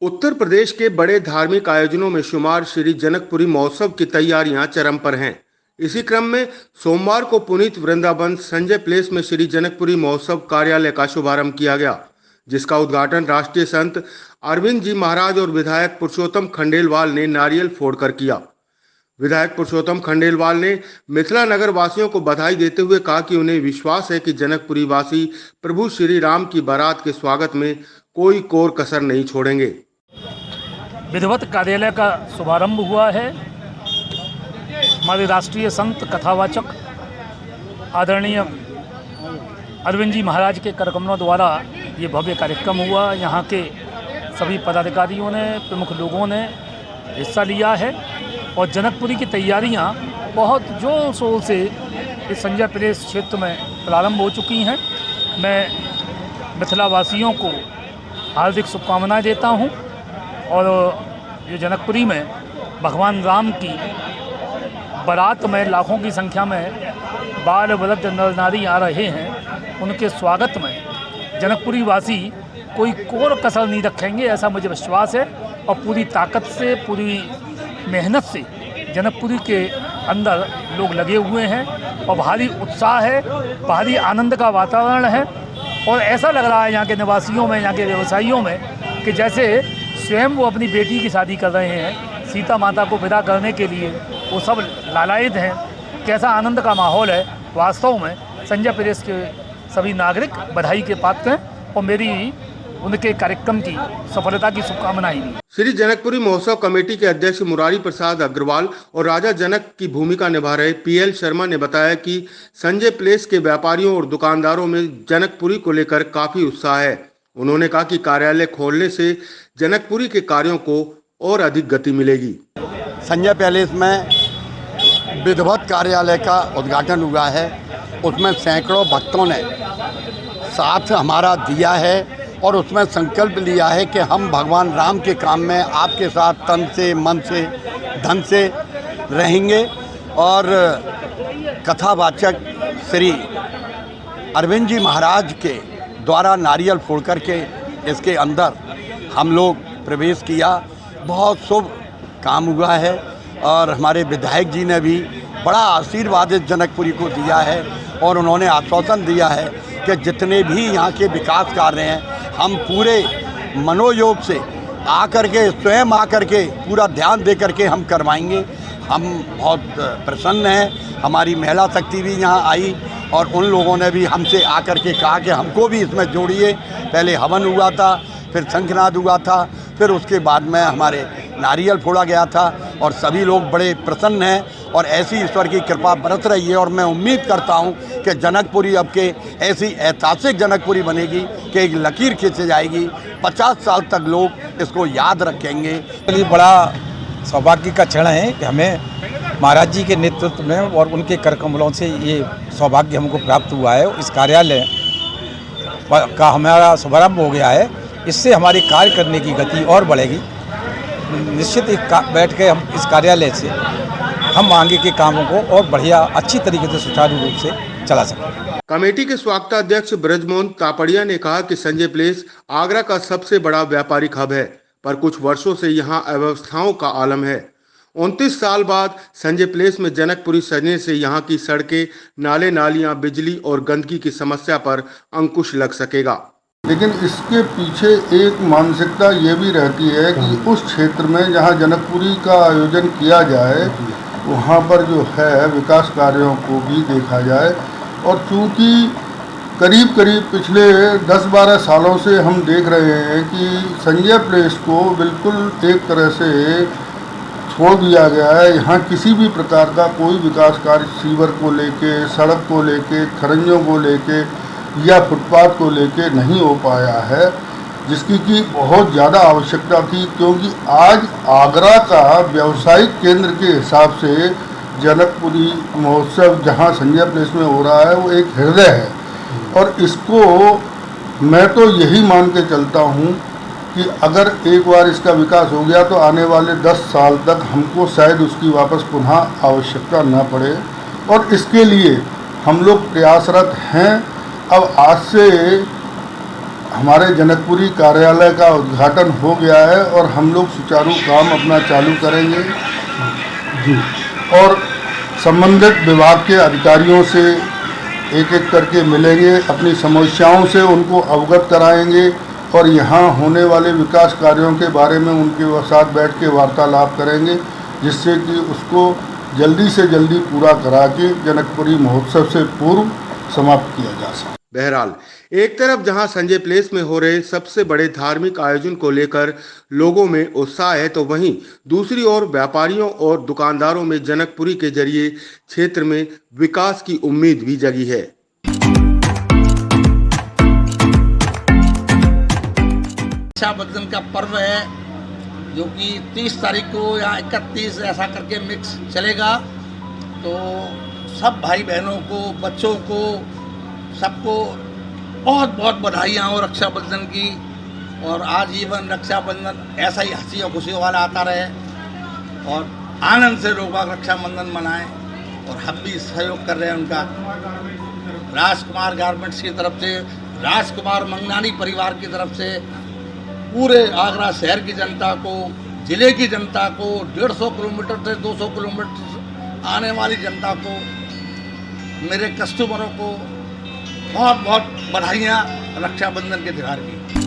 उत्तर प्रदेश के बड़े धार्मिक आयोजनों में शुमार श्री जनकपुरी महोत्सव की तैयारियां चरम पर हैं। इसी क्रम में सोमवार को पुनीत वृंदावन संजय प्लेस में श्री जनकपुरी महोत्सव कार्यालय का शुभारंभ किया गया, जिसका उद्घाटन राष्ट्रीय संत अरविंद जी महाराज और विधायक पुरुषोत्तम खंडेलवाल ने नारियल फोड़कर किया। विधायक पुरुषोत्तम खंडेलवाल ने मिथिला नगर वासियों को बधाई देते हुए कहा कि उन्हें विश्वास है कि जनकपुरी वासी प्रभु श्री राम की बारात के स्वागत में कोई कोर कसर नहीं छोड़ेंगे। विधिवत कार्यालय का शुभारंभ हुआ है। हमारे राष्ट्रीय संत कथावाचक आदरणीय अरविंद जी महाराज के करकमलों द्वारा ये भव्य कार्यक्रम हुआ। यहाँ के सभी पदाधिकारियों ने, प्रमुख लोगों ने हिस्सा लिया है और जनकपुरी की तैयारियाँ बहुत जोर शोर से इस संजय प्लेस क्षेत्र में प्रारंभ हो चुकी हैं। मैं मिथिला वासियों को हार्दिक शुभकामनाएं देता हूँ और ये जनकपुरी में भगवान राम की बारात में लाखों की संख्या में बाल वृद्ध नर नारी आ रहे हैं। उनके स्वागत में जनकपुरी वासी कोई कोर कसर नहीं रखेंगे, ऐसा मुझे विश्वास है। और पूरी ताकत से, पूरी मेहनत से जनकपुरी के अंदर लोग लगे हुए हैं और भारी उत्साह है, भारी आनंद का वातावरण है। और ऐसा लग रहा है यहाँ के निवासियों में, यहाँ के व्यवसायियों में कि जैसे स्वयं वो अपनी बेटी की शादी कर रहे हैं। सीता माता को विदा करने के लिए वो सब लालायित हैं। कैसा आनंद का माहौल है। वास्तव में संजय प्लेस के सभी नागरिक बधाई के पात्र हैं और मेरी उनके कार्यक्रम की सफलता की शुभकामनाएं भी। श्री जनकपुरी महोत्सव कमेटी के अध्यक्ष मुरारी प्रसाद अग्रवाल और राजा जनक की भूमिका निभा रहे पीएल शर्मा ने बताया कि संजय प्लेस के व्यापारियों और दुकानदारों में जनकपुरी को लेकर काफी उत्साह है। उन्होंने कहा कि कार्यालय खोलने से जनकपुरी के कार्यों को और अधिक गति मिलेगी। संजय पैलेस में विधिवत कार्यालय का उद्घाटन हुआ है। उसमें सैकड़ों भक्तों ने साथ हमारा दिया है और उसमें संकल्प लिया है कि हम भगवान राम के काम में आपके साथ तन से, मन से, धन से रहेंगे। और कथावाचक श्री अरविंद जी महाराज के द्वारा नारियल फोड़ करके इसके अंदर हम लोग प्रवेश किया। बहुत शुभ काम हुआ है और हमारे विधायक जी ने भी बड़ा आशीर्वाद इस जनकपुरी को दिया है और उन्होंने आश्वासन दिया है कि जितने भी यहाँ के विकास कार्य हैं हम पूरे मनोयोग से आकर के, स्वयं आकर के पूरा ध्यान दे करके हम करवाएंगे। हम बहुत प्रसन्न हैं। हमारी महिला शक्ति भी यहाँ आई और उन लोगों ने भी हमसे आकर के कहा कि हमको भी इसमें जोड़िए। पहले हवन हुआ था, फिर शंखनाद हुआ था, फिर उसके बाद में हमारे नारियल फोड़ा गया था और सभी लोग बड़े प्रसन्न हैं और ऐसी ईश्वर की कृपा बरस रही है। और मैं उम्मीद करता हूं कि जनकपुरी अब के ऐसी ऐतिहासिक जनकपुरी बनेगी कि एक लकीर खींची जाएगी। 50 साल तक लोग इसको याद रखेंगे। ये बड़ा सौभाग्य का क्षण है कि हमें महाराज जी के नेतृत्व में और उनके करकमलों से ये सौभाग्य हमको प्राप्त हुआ है। इस कार्यालय का हमारा शुभारंभ हो गया है। इससे हमारे कार्य करने की गति और बढ़ेगी। निश्चित बैठ के हम इस कार्यालय से हम आगे के कामों को और बढ़िया अच्छी तरीके से सुचारू रूप से चला सकें। कमेटी के स्वागताध्यक्ष ब्रजमोहन तापड़िया ने कहा कि संजय प्लेस आगरा का सबसे बड़ा व्यापारिक हब है, पर कुछ वर्षों से यहाँ अव्यवस्थाओं का आलम है। 29 साल बाद संजय प्लेस में जनकपुरी सजने से यहाँ की सड़कें, नाले नालियाँ, बिजली और गंदगी की समस्या पर अंकुश लग सकेगा। लेकिन इसके पीछे एक मानसिकता ये भी रहती है कि उस क्षेत्र में जहाँ जनकपुरी का आयोजन किया जाए वहाँ पर जो है विकास कार्यों को भी देखा जाए। और चूँकि करीब पिछले 10-12 सालों से हम देख रहे हैं कि संजय प्लेस को बिल्कुल एक तरह से छोड़ दिया गया है। यहाँ किसी भी प्रकार का कोई विकास कार्य सीवर को लेके, सड़क को लेके, खरंजों को लेके या फुटपाथ को लेके नहीं हो पाया है, जिसकी की बहुत ज़्यादा आवश्यकता थी। क्योंकि आज आगरा का व्यावसायिक केंद्र के हिसाब से जनकपुरी महोत्सव जहाँ संजय प्लेस में हो रहा है वो एक हृदय है। और इसको मैं तो यही मान के चलता हूँ कि अगर एक बार इसका विकास हो गया तो आने वाले 10 साल तक हमको शायद उसकी वापस पुनः आवश्यकता न पड़े। और इसके लिए हम लोग प्रयासरत हैं। अब आज से हमारे जनकपुरी कार्यालय का उद्घाटन हो गया है और हम लोग सुचारू काम अपना चालू करेंगे जी। और संबंधित विभाग के अधिकारियों से एक एक करके मिलेंगे, अपनी समस्याओं से उनको अवगत कराएंगे और यहाँ होने वाले विकास कार्यों के बारे में उनके साथ बैठ के वार्तालाप करेंगे, जिससे कि उसको जल्दी से जल्दी पूरा करा के जनकपुरी महोत्सव से पूर्व समाप्त किया जा सके। बहरहाल एक तरफ जहां संजय प्लेस में हो रहे सबसे बड़े धार्मिक आयोजन को लेकर लोगों में उत्साह है, तो वहीं दूसरी ओर व्यापारियों और दुकानदारों में जनकपुरी के जरिए क्षेत्र में विकास की उम्मीद भी जगी है। रक्षाबंधन का पर्व है जो कि 30 तारीख को या 31 ऐसा करके मिक्स चलेगा, तो सब भाई बहनों को, बच्चों को, सबको बहुत बहुत बधाइयाँ हो रक्षाबंधन की। और आजीवन रक्षाबंधन ऐसा ही हंसी और खुशी वाला आता रहे और आनंद से लोग रक्षाबंधन मनाएं। और हम भी सहयोग कर रहे हैं उनका। राजकुमार गारमेंट्स की तरफ से, राजकुमार मंगनानी परिवार की तरफ से पूरे आगरा शहर की जनता को, ज़िले की जनता को, 150 किलोमीटर से 200 किलोमीटर आने वाली जनता को, मेरे कस्टमरों को बहुत बहुत बधाइयाँ रक्षाबंधन के त्यौहार की।